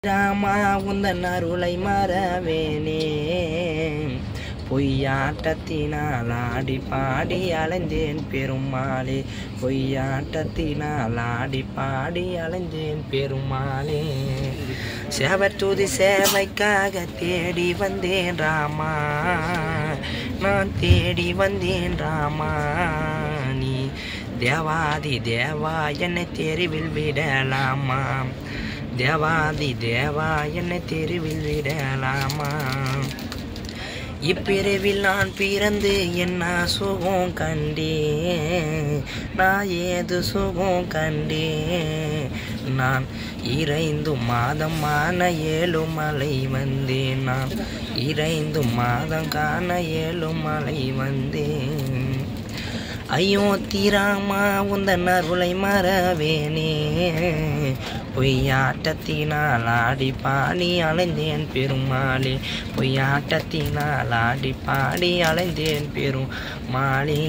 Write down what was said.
ராமா உந்தன் அருளை மறவேனே பொய்யாட்டத்தினால் ஆடி பாடி அலைந்தேன் பெருமாளே பொய்யாட்டத்தினால் ஆடி பாடி அலைந்தேன் பெருமாளே சேவற்றுதி சேவைக்காக தேடி வந்தேன் ராமா நான் தேடி வந்தேன் ராமா நீ தேவாதி தேவா என்னை தெருவில் விடலாமா தேவாதி தேவா என்னை தெருவில் விடலாமா இப்பிறவில் நான் பிறந்து என்ன சுகம் கண்டேன் நான் ஏது சுகம் கண்டேன் நான் 2 மாதமான 7 மலை வந்தேன் நான் 2 மாதம் காண 7 மலை வந்தேன் ஐயோ தீராமா உந்தன் அருளை மறவேனே பொய்யாட்டத்தினால் ஆடி பாடி அலைந்தேன் பெருமாளே பொய்யாட்டத்தினால் ஆடி பாடி அலைந்தேன் பெருமாளே